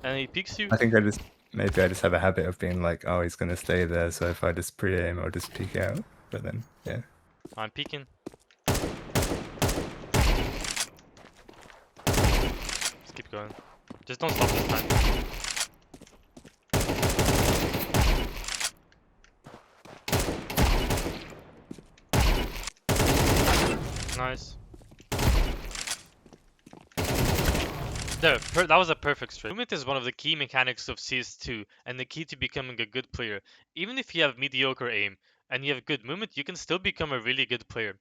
and he peeks you. I think maybe I just have a habit of being like, oh, he's gonna stay there, so if I just pre-aim, I'll just peek out. But then, yeah. I'm peeking. Just keep going. Just don't stop this time. Nice. There, that was a perfect strafe. Movement is one of the key mechanics of CS2 and the key to becoming a good player. Even if you have mediocre aim and you have good movement, you can still become a really good player.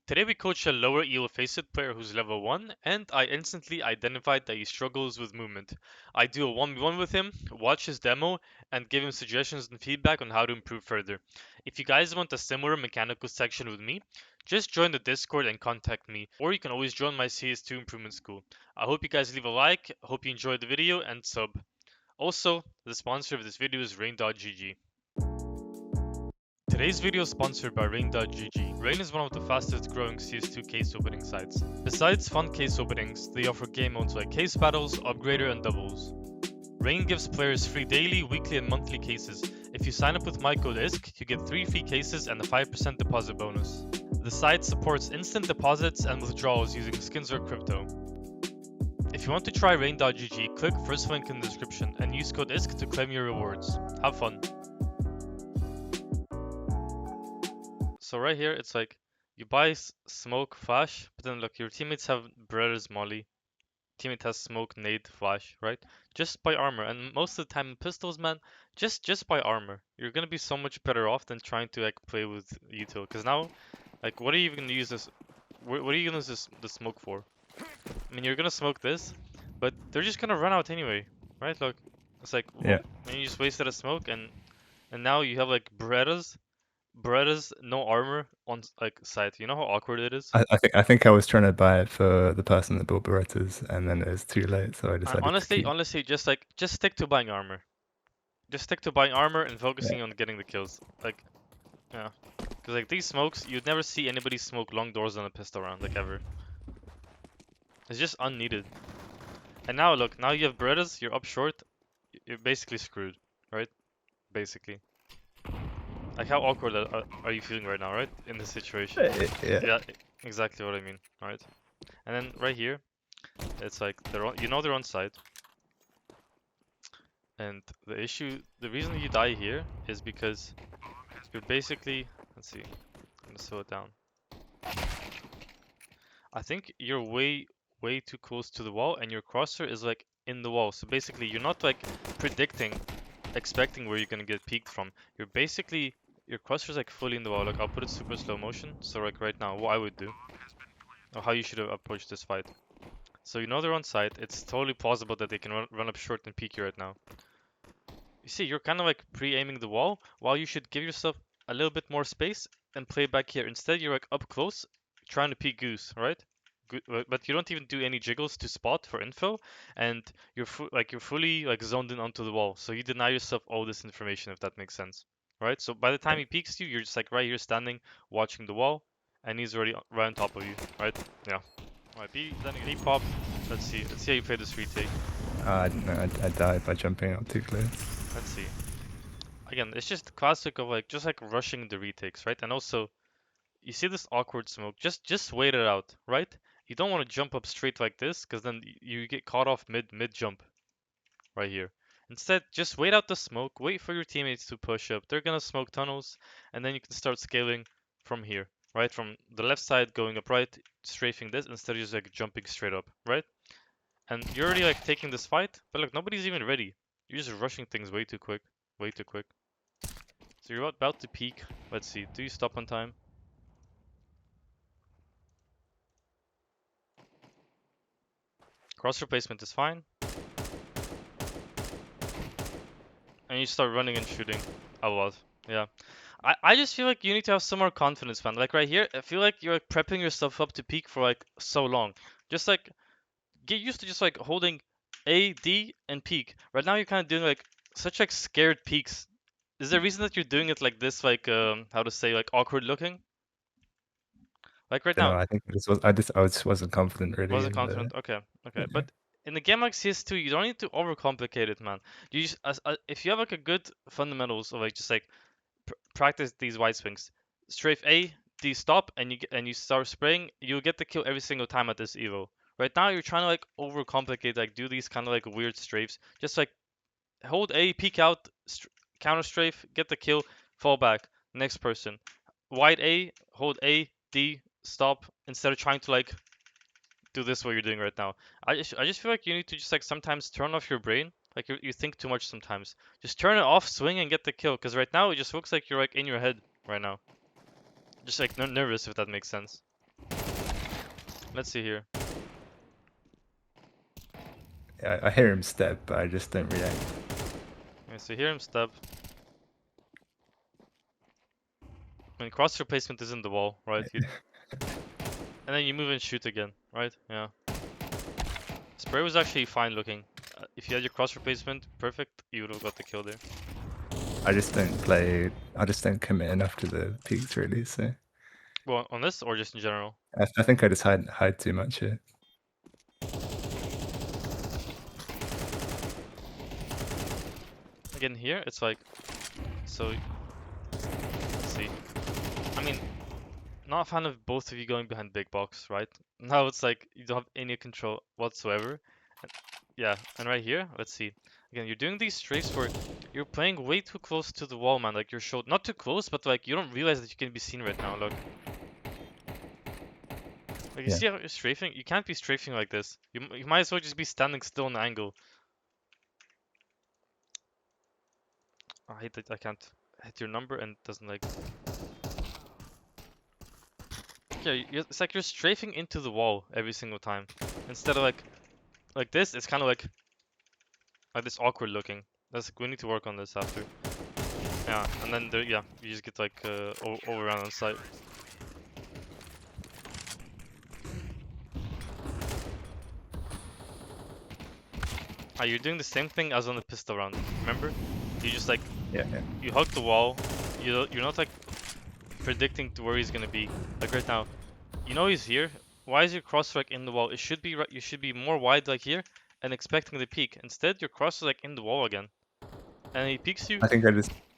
Today we coach a lower elo facet player who's level 1 and I instantly identified that he struggles with movement. I do a 1v1 with him, watch his demo and give him suggestions and feedback on how to improve further. If you guys want a similar mechanical section with me, just join the Discord and contact me, or you can always join my CS2 improvement school. I hope you guys leave a like, hope you enjoyed the video and sub. Also, the sponsor of this video is Rain.gg. Today's video is sponsored by Rain.gg. Rain is one of the fastest growing CS2 case opening sites. Besides fun case openings, they offer game modes like case battles, upgrader and doubles. Rain gives players free daily, weekly and monthly cases. If you sign up with my code ISK, you get 3 free cases and a 5% deposit bonus. The site supports instant deposits and withdrawals using skins or crypto. If you want to try Rain.gg, click first link in the description and use code ISK to claim your rewards. Have fun! So right here, it's like, you buy smoke, flash, but then look, your teammates have Beretta's molly. Teammate has smoke, nade, flash, right? Just buy armor, and most of the time in pistols, man, just buy armor. You're gonna be so much better off than trying to like play with util. Cause now, like, what are you even gonna use this? What are you gonna use the smoke for? I mean, you're gonna smoke this, but they're just gonna run out anyway, right? Look, it's like, Yeah. and you just wasted a smoke, and now you have like Beretta's no armor on like site. You know how awkward it is? I think I was trying to buy it for the person that bought Berettas, and then it was too late, so I decided to keep. Honestly, just stick to buying armor. Just stick to buying armor and Yeah. focusing on getting the kills. Like, yeah, because like these smokes, you'd never see anybody smoke long doors on a pistol round, like ever. It's just unneeded. And now look, now you have Berettas, you're up short, you're basically screwed, right? Basically. Like how awkward are you feeling right now, right? In this situation. Yeah. Yeah, exactly what I mean, right? And then right here, it's like they're on, they're on site. And the reason you die here is because you're basically, let's see, I'm gonna slow it down. I think you're way too close to the wall and your crosshair is like in the wall. So basically you're not like expecting where you're gonna get peeked from. You're basically, your crosshair is like fully in the wall. Like I'll put it super slow motion. So like right now, what I would do, or how you should have approached this fight. So they're on site. It's totally plausible that they can run up short and peek you right now. You see, you're kind of like pre-aiming the wall, while you should give yourself a little bit more space and play back here. Instead, you're like up close, trying to peek goose, right? But you don't even do any jiggles to spot for info, and you're fully like zoned in onto the wall. So you deny yourself all this information, if that makes sense, right? So by the time he peeks you, you're just like right here standing, watching the wall, and he's already right on top of you, right? Yeah. Alright, B pop. Let's see how you play this retake. I died by jumping out too close. Let's see. Again, it's just classic of like just like rushing the retakes, right? And also, you see this awkward smoke. Just wait it out, right? You don't want to jump up straight like this, because then you get caught off mid jump, right here. Instead, just wait out the smoke. Wait for your teammates to push up. They're gonna smoke tunnels, and then you can start scaling from here, right? From the left side going up right, strafing this instead of just like jumping straight up, right? And you're already like taking this fight, but look, nobody's even ready. You're just rushing things way too quick, way too quick. So you're about to peak. Let's see. Do you stop on time? Cross replacement is fine. And you start running and shooting a lot. Yeah. I just feel like you need to have some more confidence, man. Like right here, I feel like you're like prepping yourself up to peak for like so long. Just like get used to just like holding A, D, and peak. Right now you're kind of doing like such like scared peaks. Is there a reason that you're doing it like this, like how to say, like awkward looking? Like right You know, now, I think I just wasn't confident really wasn't in the. confident. Okay, okay. Yeah. But in a game like CS2, you don't need to overcomplicate it, man. You just if you have like a good fundamentals of like just like practice these wide swings, strafe A, D stop, and you start spraying, you'll get the kill every single time at this evo. Right now, you're trying to like overcomplicate, like do these kind of like weird strafes. Just like hold A, peek out, counter strafe, get the kill, fall back, next person. Wide A, hold A, D, stop, instead of trying to like do this what you're doing right now. I just feel like you need to just like sometimes turn off your brain. Like you think too much sometimes. Just turn it off, swing, and get the kill. Because right now it just looks like you're like in your head right now. Just like nervous, if that makes sense. Let's see here. Yeah, I hear him step, but I just don't react. Okay, so hear him step. I mean, cross replacement is in the wall, right? And then you move and shoot again, right? Yeah. Spray was actually fine looking. If you had your cross replacement perfect, you would have got the kill there. I just don't commit enough to the peaks really, so. Well, on this or just in general? I think I just hide too much here. Again here, it's like, so, let's see. I mean, not a fan of both of you going behind big box, right? Now it's like you don't have any control whatsoever. And, yeah, and right here, let's see. Again, you're doing these strafes where you're playing way too close to the wall, man. Like you're showed, not too close, but like you don't realize that you can be seen right now. Look. Like you Yeah. see how you're strafing? You can't be strafing like this. You might as well just be standing still on the angle. I hate that I can't hit your number and it doesn't like. Yeah, it's like you're strafing into the wall every single time. Instead of like this, it's kind of like this awkward looking. That's we need to work on this after. Yeah, and then there, yeah, you just get like overrun on site. Ah, you're doing the same thing as on the pistol round. Remember? You just like Yeah. you hug the wall. You're not like predicting to where he's gonna be. Like right now, you know he's here. Why is your cross like in the wall? It should be right. You should be more wide like here and expecting the peak. Instead, your cross is like in the wall again, and he peeks you. I think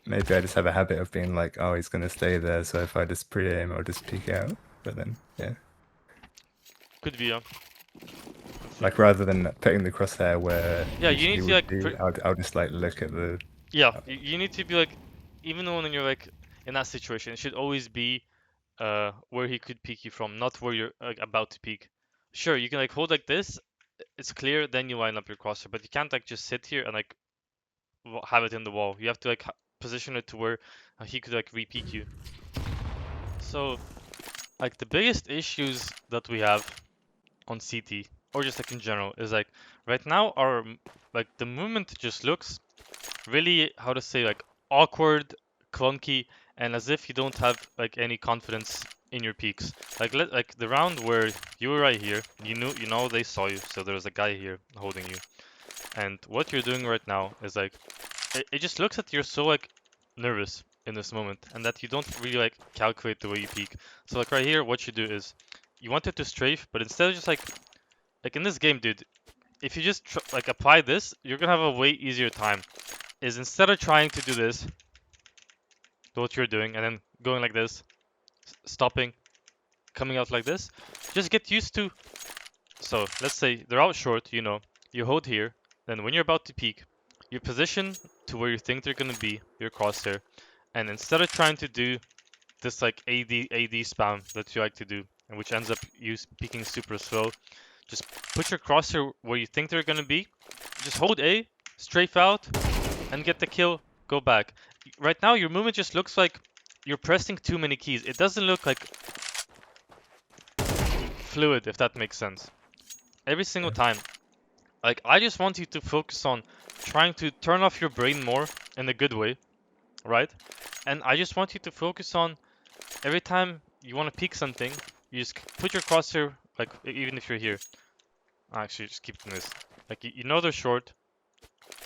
maybe I just have a habit of being like, oh, he's gonna stay there, so if I just pre-aim, I'll just peek out. But then, yeah. Could be, yeah. Like rather than putting the crosshair where Yeah, you need to like. I'll just like look at the. Yeah, you need to be like, even when you're like in that situation, it should always be where he could peek you from, not where you're like about to peek. Sure, you can like hold like this, it's clear, then you line up your crosshair, but you can't like just sit here and like have it in the wall. You have to like position it to where he could like re-peek you. So, like the biggest issues that we have on CT or just like in general is like right now our like the movement just looks really, how to say, like awkward, clunky, and as if you don't have like any confidence in your peaks. Like the round where you were right here, you know they saw you, so there's a guy here holding you. And what you're doing right now is like it just looks that you're so like nervous in this moment and that you don't really like calculate the way you peak. So like right here, what you do is you wanted to strafe, but instead of just like in this game, dude, if you just like apply this, you're gonna have a way easier time. Is instead of trying to do this, what you're doing, and then going like this, stopping, coming out like this, just get used to. So let's say they're out short, you know, you hold here, then when you're about to peek, you position to where you think they're gonna be, your crosshair, and instead of trying to do this like AD spam that you like to do, and which ends up you peeking super slow, just put your crosshair where you think they're gonna be, just hold A, strafe out, and get the kill, go back. Right now, your movement just looks like you're pressing too many keys. It doesn't look like fluid, if that makes sense. Every single time. Like, I just want you to focus on trying to turn off your brain more in a good way, right? And I just want you to focus on every time you want to peek something, you just put your crosshair, like, even if you're here. Actually, just keep doing this. Like, you know they're short.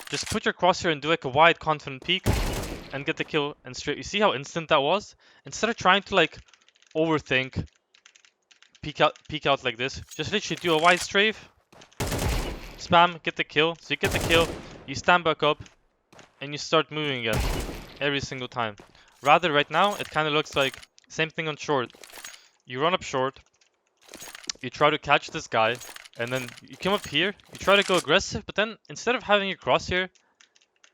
Just put your crosshair and do like a wide, confident peek and get the kill and straight. You see how instant that was? Instead of trying to like overthink, peek out like this, just literally do a wide strafe, spam, get the kill. So you get the kill, you stand back up, and you start moving again every single time. Rather, right now, it kind of looks like same thing on short. You run up short, you try to catch this guy, and then you come up here, you try to go aggressive, but then instead of having your crosshair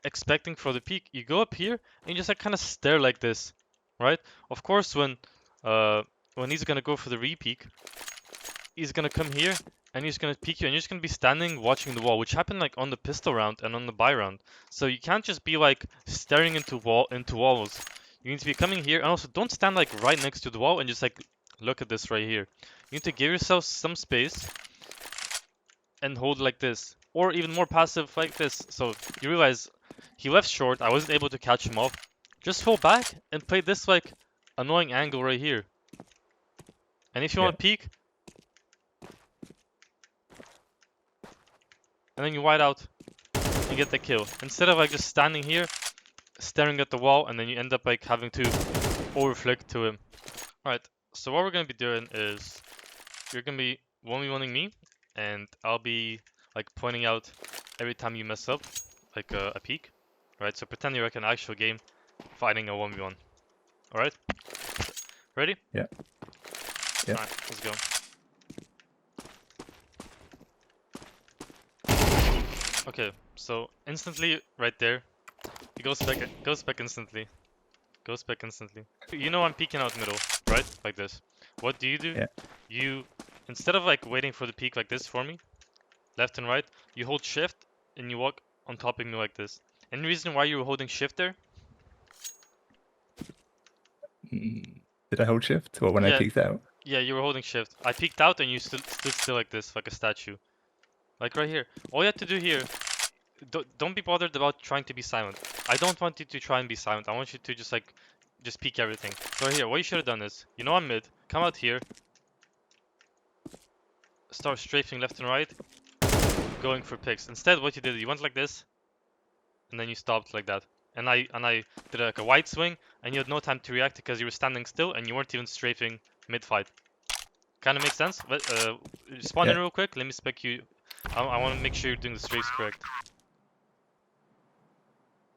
expecting for the peak, you go up here and you just like kind of stare like this, right? Of course, when he's gonna go for the re-peak, he's gonna come here and he's gonna peek you, and you're just gonna be standing watching the wall, which happened like on the pistol round and on the buy round. So you can't just be like staring into walls. You need to be coming here, and also don't stand like right next to the wall and just like look at this right here. You need to give yourself some space and hold like this, or even more passive like this. So you realize he left short, I wasn't able to catch him off. Just fall back and play this like annoying angle right here. And if you want to peek, and then you wide out and get the kill. Instead of like just standing here, staring at the wall, and then you end up like having to overflick to him. Alright, so what we're gonna be doing is you're gonna be 1v1ing me, and I'll be like pointing out every time you mess up, like a peek. Right, so pretend you're like an actual game fighting a 1v1. Alright? Ready? Yeah. Yeah. Alright, let's go. Okay, so instantly right there, he goes back instantly. Goes back instantly. You know I'm peeking out middle, right? Like this. What do? Yeah. You, instead of like waiting for the peek like this for me, left and right, you hold shift and you walk on top of me like this. Any reason why you were holding shift there? Did I hold shift or when I peeked out? Yeah, you were holding shift. I peeked out and you stood still like this, like a statue. Like right here. All you have to do here, don't be bothered about trying to be silent. I don't want you to try and be silent. I want you to just peek everything. So right here, what you should have done is, you know I'm mid, come out here, start strafing left and right, going for picks. Instead, what you did, you went like this, and then you stopped like that. And I did like a wide swing, and you had no time to react because you were standing still and you weren't even strafing mid-fight. Kind of makes sense. But spawn in real quick. Let me spec you. I want to make sure you're doing the strafes correct.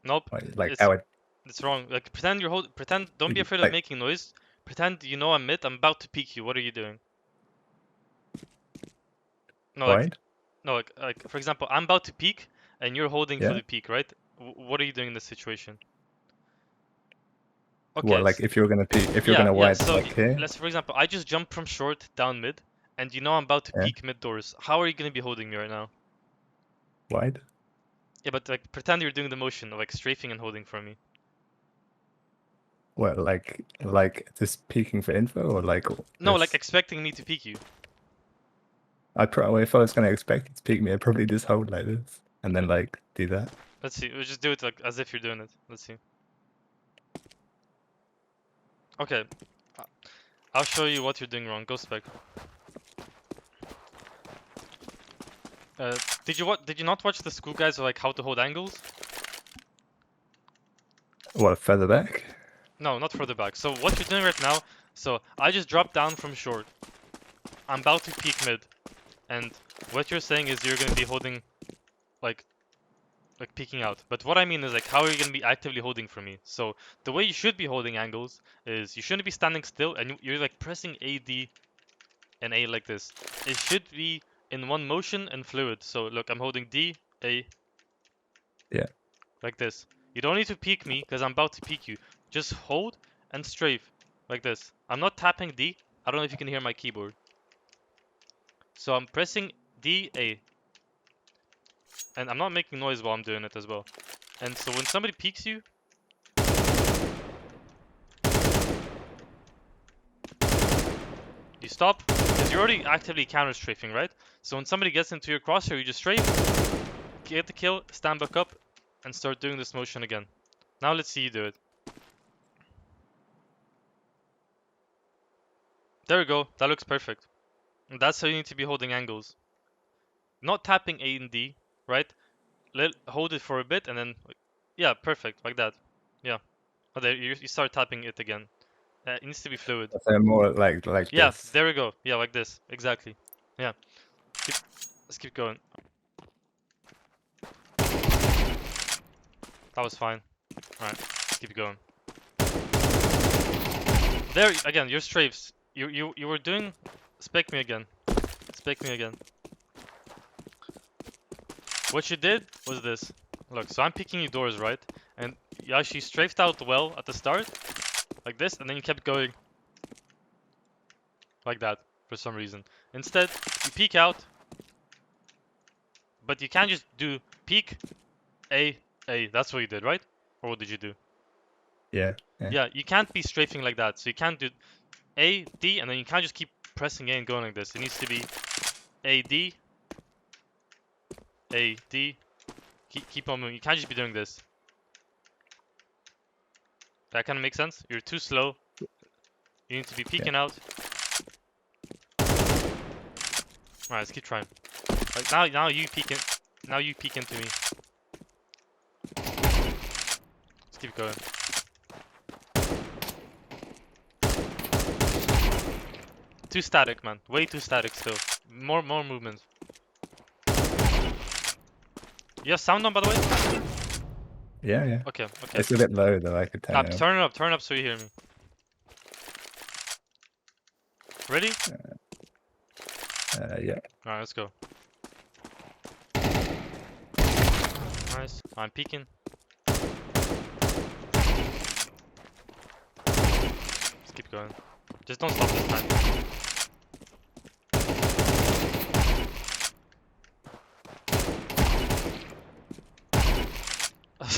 Nope. Like how it's wrong. Like pretend. Don't be afraid of making noise. Pretend you know I'm mid. I'm about to peek you. What are you doing? No, like for example, I'm about to peek, and you're holding for the peek, right? What are you doing in this situation? Okay. Well, like if you're gonna peek, if you're gonna wide, so like here. Let's, for example, I just jumped from short down mid, and you know I'm about to peek mid doors. How are you gonna be holding me right now? Wide. Yeah, but like pretend you're doing the motion of like strafing and holding for me. Well, like just peeking for info, or like no, like expecting me to peek you. If I was gonna expect you to peek me, I'd probably just hold like this and then like do that. Let's see. We'll just do it like as if you're doing it. Let's see. Okay, I'll show you what you're doing wrong. Go spec. Did you not watch the school guys like how to hold angles? What, further back? No, not further back. So what you're doing right now, so I just dropped down from short. I'm about to peek mid. And what you're saying is you're gonna be holding like peeking out. But what I mean is like how are you gonna be actively holding for me? So the way you should be holding angles is you shouldn't be standing still and you're like pressing A, D, and A like this. It should be in one motion and fluid. So look, I'm holding D, A. Yeah. Like this. You don't need to peek me because I'm about to peek you. Just hold and strafe like this. I'm not tapping D. I don't know if you can hear my keyboard. So I'm pressing D, A. And I'm not making noise while I'm doing it as well. And so when somebody peeks you, you stop because you're already actively counter strafing, right? So when somebody gets into your crosshair, you just strafe, get the kill, stand back up, and start doing this motion again. Now let's see you do it. There we go. That looks perfect. And that's how you need to be holding angles. Not tapping A and D, right? Hold it for a bit and then, yeah, perfect, like that. Yeah. Oh, there you start tapping it again. It needs to be fluid. So more like yeah, this. There we go. Yeah, like this. Exactly. Yeah. Let's keep going. That was fine. Alright, keep it going. There, again, your strafes. You were doing... Spec me again. Spec me again. What you did was this. Look, so I'm picking you doors, right? And you actually strafed out well at the start. Like this, and then you kept going. Like that, for some reason. Instead, you peek out. But you can't just do peek, A, A. That's what you did, right? Or what did you do? Yeah. Yeah, you can't be strafing like that. So you can't do A, D, and then you can't just keep pressing A and going like this. It needs to be A, D, A, D. Keep on moving. You can't just be doing this. That kind of makes sense? You're too slow. You need to be peeking out. Alright, let's keep trying. Like now you peek in. Now you peek into me. Let's keep going. Too static, man. Way too static still. More movement. You have sound on, by the way? Yeah. Okay. It's a bit low though. I could turn it up. Turn it up so you hear me. Ready? Yeah. Alright, let's go. Nice. I'm peeking. Let's keep going. Just don't stop this time.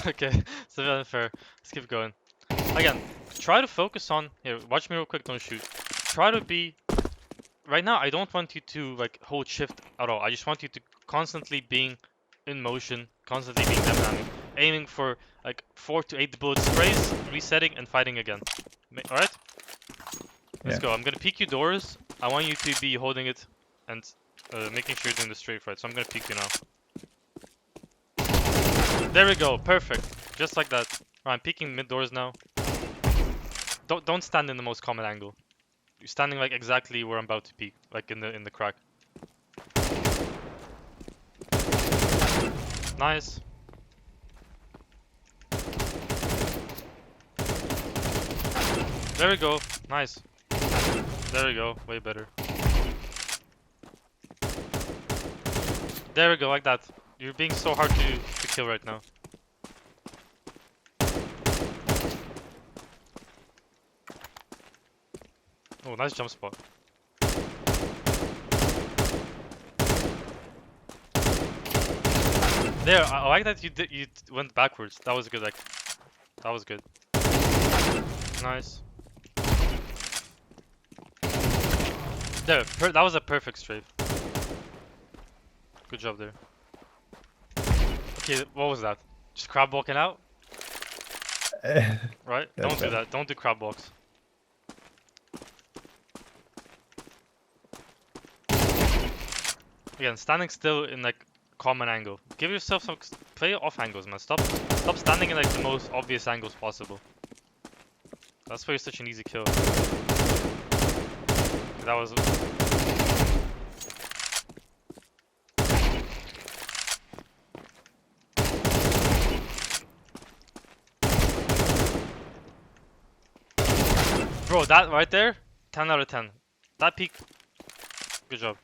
Okay, it's a bit unfair. Let's keep going. Again, try to focus on... Here, watch me real quick, don't shoot. Try to be... Right now, I don't want you to like hold shift at all. I just want you to constantly being in motion, constantly being dynamic. Aiming for like 4 to 8 bullet sprays, resetting and fighting again. Alright? Let's go. I'm gonna peek you doors. I want you to be holding it and making sure you're doing the strafe right. So I'm gonna peek you now. There we go. Perfect. Just like that. Right, I'm peeking mid doors now. Don't stand in the most common angle. You're standing like exactly where I'm about to peek, like in the crack. Nice. There we go. Nice. There we go. Way better. There we go, like that. You're being so hard to kill right now. Oh, nice jump spot. There, I like that you went backwards. That was good. Like, that was good. Nice. There, that was a perfect strafe. Good job there. Okay, what was that? Just crab walking out? Right? Don't do that. Don't do crab walks. Again, standing still in like common angle. Give yourself some play off angles, man. Stop standing in like the most obvious angles possible. That's why you're such an easy kill. That was. Bro, that right there, 10 out of 10. That peak, good job.